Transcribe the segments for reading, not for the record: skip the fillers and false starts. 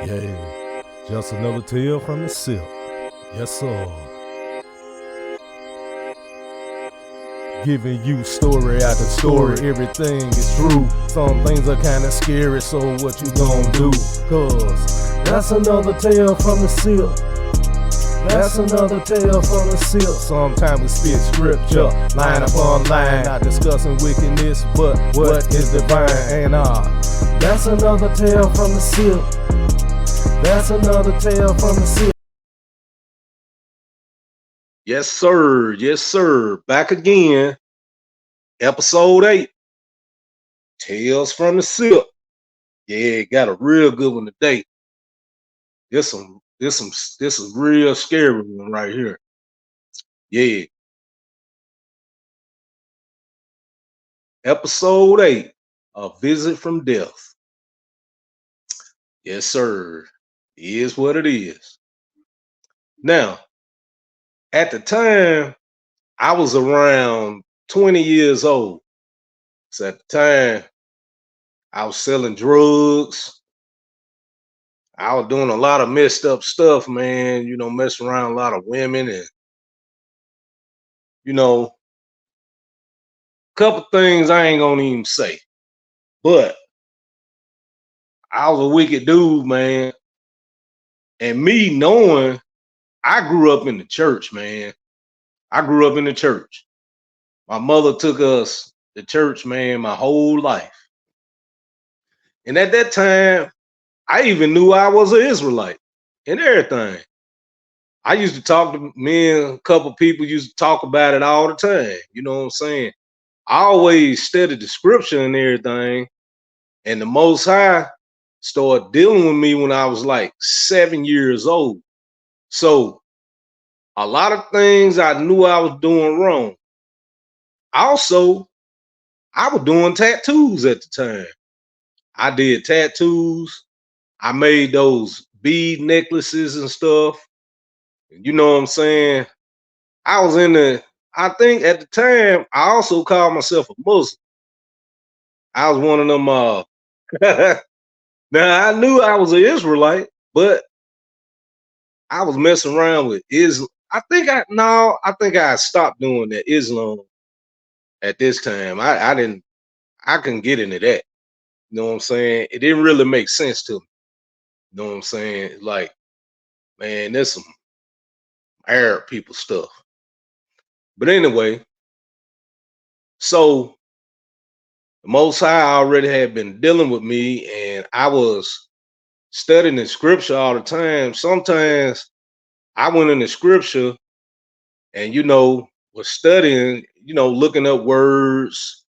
Yeah, just another tale from the Sipp. Yes, sir. Giving you story after story, everything is true. Some things are kinda scary, so what you gon' do? Cause that's another tale from the Sipp. That's another tale from the Sipp. Sometimes we spit scripture, line upon line, not discussing wickedness, but what is divine. And that's another tale from the Sipp. That's another tale from the Sipp. Yes, sir. Yes, sir. Back again. Episode 8. Tales from the Sip. Yeah, got a real good one today. This is real scary one right here. Yeah. Episode 8. A visit from death. Yes, sir. It is what it is. Now, at the time, I was around 20 years old. So at the time, I was selling drugs. I was doing a lot of messed up stuff, man. Messing around a lot of women and, you know, a couple things I ain't gonna even say. But I was a wicked dude, man. And me knowing I grew up in the church, man. I grew up in the church. My mother took us to church, man, my whole life. And at that time, I even knew I was an Israelite and everything. I used to talk to me and a couple people used to talk about it all the time. You know what I'm saying? I always studied the scripture and everything. And the Most High started dealing with me when I was like 7 years old. So a lot of things I knew I was doing wrong. Also, I was doing tattoos at the time. I did tattoos. I made those bead necklaces and stuff. You know what I'm saying? I was in the, I think at the time, I also called myself a Muslim. I was one of them, now I knew I was an Israelite, but I was messing around with Islam. I think I stopped doing that Islam at this time. I couldn't get into that. You know what I'm saying? It didn't really make sense to me. You know what I'm saying? It's like, man, there's some Arab people stuff. But anyway, so the Most High already had been dealing with me, and I was studying the scripture all the time. Sometimes I went in the scripture and was studying, looking up words,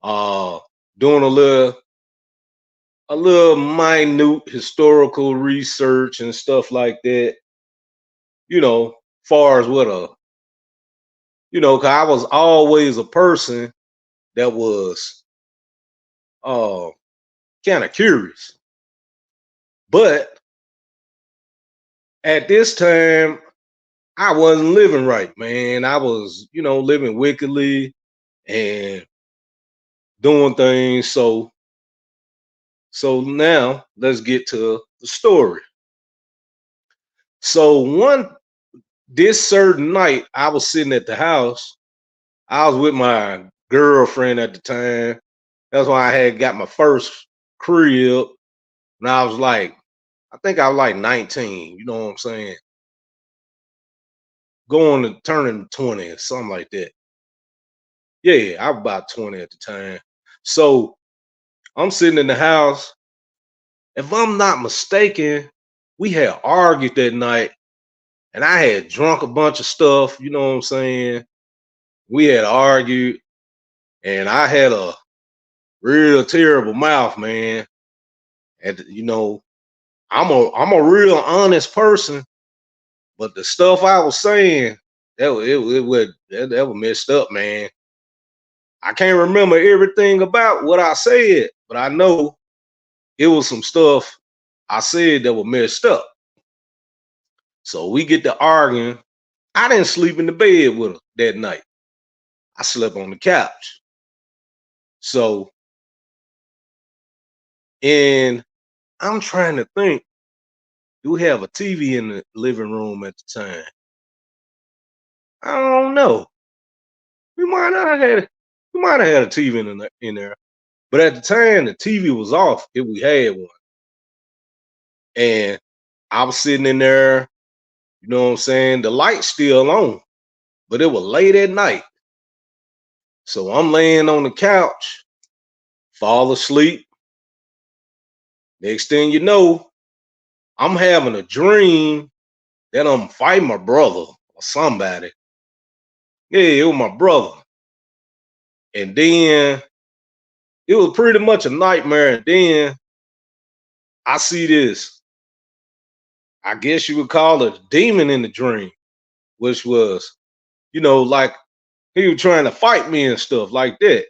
uh doing a little minute historical research and stuff like that, far as what cause I was always a person that was uh kind of curious. But at this time, I wasn't living right, man. I was, living wickedly and doing things. So now let's get to the story. So this certain night, I was sitting at the house. I was with my girlfriend at the time. That's why I had got my first crib. And I think I was like 19, you know what I'm saying? Going to turning 20 or something like that. Yeah, I was about 20 at the time. So I'm sitting in the house. If I'm not mistaken, we had argued that night and I had drunk a bunch of stuff, you know what I'm saying? We had argued and I had a real terrible mouth, man. And I'm a real honest person, but the stuff I was saying, that was messed up, man. I can't remember everything about what I said, but I know it was some stuff I said that was messed up. So we get to arguing. I didn't sleep in the bed with her that night. I slept on the couch. So, and I'm trying to think. Do we have a TV in the living room at the time? I don't know. We might not have had we might have had a TV in there. But at the time the TV was off if we had one. And I was sitting in there, you know what I'm saying? The light's still on, but it was late at night. So I'm laying on the couch, fall asleep. Next thing you know, I'm having a dream that I'm fighting my brother or somebody. Yeah, it was my brother. And then it was pretty much a nightmare. And then I see this, I guess you would call it a demon in the dream, which was, like he was trying to fight me and stuff like that.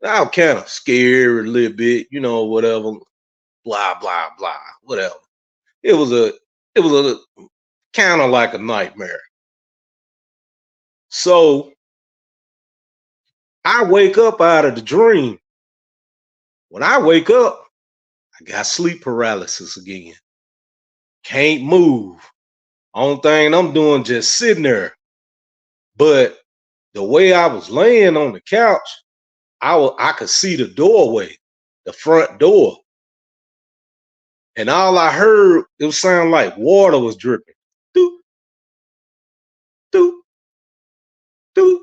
I was kind of scared a little bit, whatever, blah, blah, blah, whatever. It was a kind of like a nightmare. So I wake up out of the dream. When I wake up, I got sleep paralysis again. Can't move. Only thing I'm doing just sitting there. But the way I was laying on the couch, I could see the doorway, the front door. And all I heard, it was sound like water was dripping. Doop, doop, doop.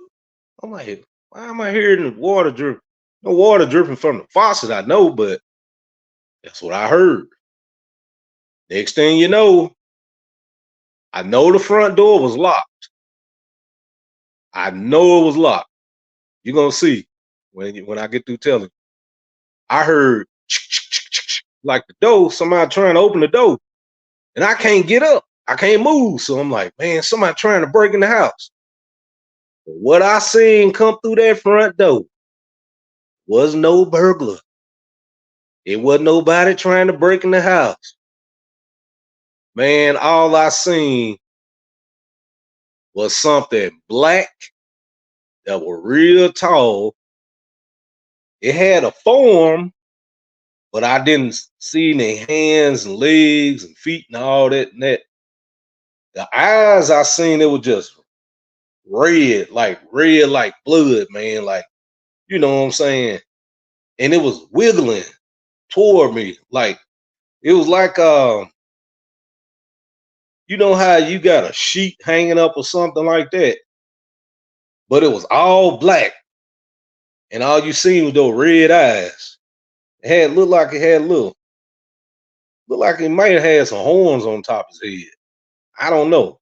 I'm like, why am I hearing the water dripping? No water dripping from the faucet, I know, but that's what I heard. Next thing you know, I know the front door was locked. I know it was locked. You're gonna see when I get through telling. I heard like the door, somebody trying to open the door, and I can't get up. I can't move. So I'm like, man, somebody trying to break in the house. But what I seen come through that front door was no burglar. It wasn't nobody trying to break in the house. Man, all I seen was something black that was real tall. It had a form, but I didn't see any hands and legs and feet and all that and that. The eyes I seen, it was just red like blood, man. Like, you know what I'm saying? And it was wiggling toward me. Like, it was like you know how you got a sheet hanging up or something like that, but it was all black, and all you seen was those red eyes. It had looked like it had looked like it might have had some horns on top of his head. I don't know.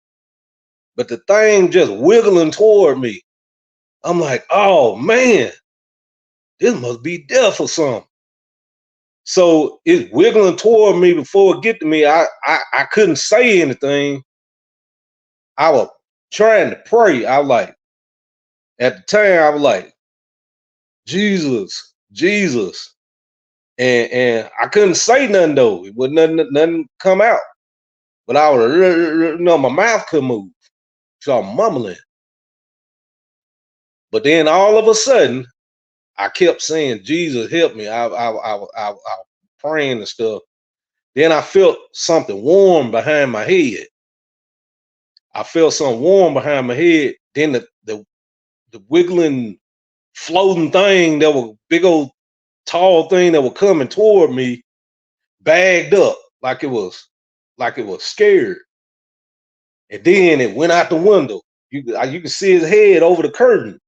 But the thing just wiggling toward me. I'm like, oh man, this must be death or something. So it's wiggling toward me before it get to me. I couldn't say anything. I was trying to pray. I was like, at the time, I was like, Jesus, Jesus. And I couldn't say nothing though. It wouldn't nothing come out. But I was, my mouth couldn't move. So I'm mumbling. But then all of a sudden, I kept saying, Jesus, help me. I praying and stuff. Then I felt something warm behind my head. I felt something warm behind my head. Then the wiggling, floating thing that was big old tall thing that was coming toward me bagged up like it was scared. And then it went out the window. You can see his head over the curtain.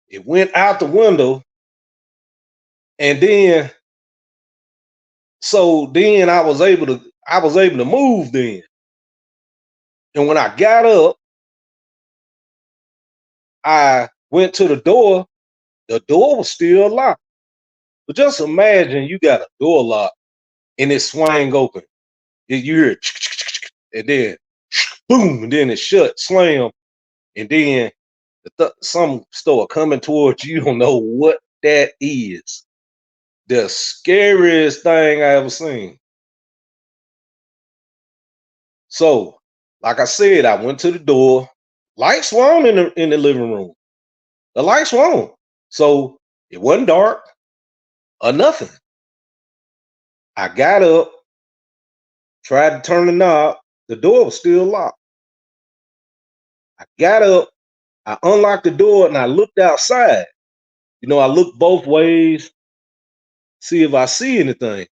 It went out the window. And then I was able to move then. And when I got up, I went to the door. The door was still locked. But just imagine you got a door lock and it swang open. You hear it, and then boom, and then it shut, slam, and then some store coming towards you. You don't know what that is. The scariest thing I ever seen. So, like I said, I went to the door. Lights were on in the living room. The lights were on. So it wasn't dark or nothing. I got up Tried to turn the knob. The door was still locked. I got up, I unlocked the door, and I looked outside. I looked both ways, see if I see anything.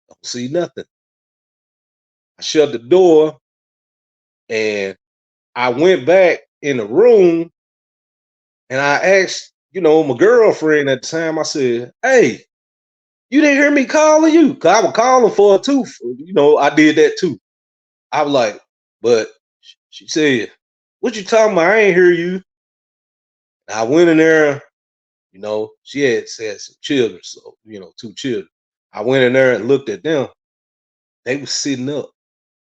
Don't see nothing. I shut the door and I went back in the room and I asked, my girlfriend at the time, I said, "Hey, you didn't hear me calling you?" Cause I was calling for her too. I did that too. I was like, but she said, "What you talking about? I ain't hear you." I went in there, she had said some children, so, two children. I went in there and looked at them. They was sitting up,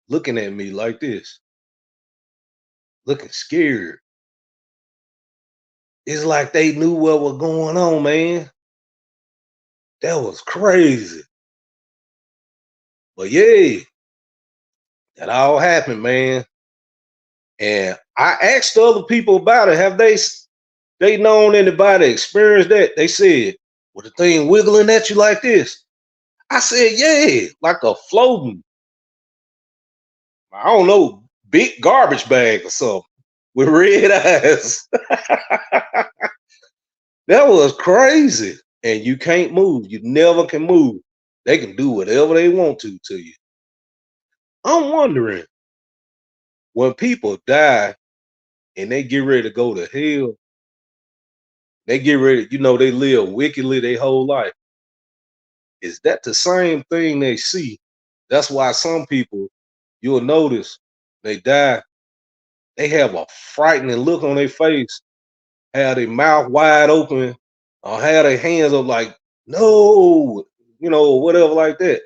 looking at me like this, looking scared. It's like they knew what was going on, man. That was crazy. But yeah, that all happened, man. And I asked other people about it. Have they known anybody experienced that? They said, "Was the thing wiggling at you like this?" I said, "Yeah, like a floating, I don't know, big garbage bag or something with red eyes." That was crazy. And you can't move. You never can move. They can do whatever they want to you. I'm wondering, when people die and they get ready to go to hell, they get ready, they live wickedly their whole life. Is that the same thing they see? That's why some people, you'll notice, they die, they have a frightening look on their face, have their mouth wide open, or have their hands up like, "No," whatever like that.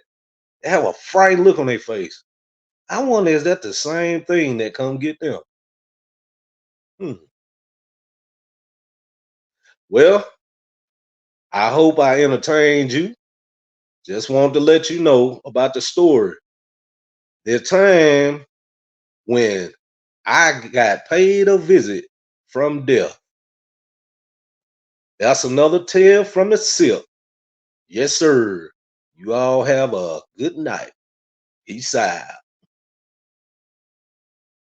They have a frightened look on their face. I wonder, is that the same thing that come get them? Hmm. Well, I hope I entertained you. Just wanted to let you know about the story. The time when I got paid a visit from death. That's another tale from the Sipp. Yes, sir. You all have a good night. Peace out.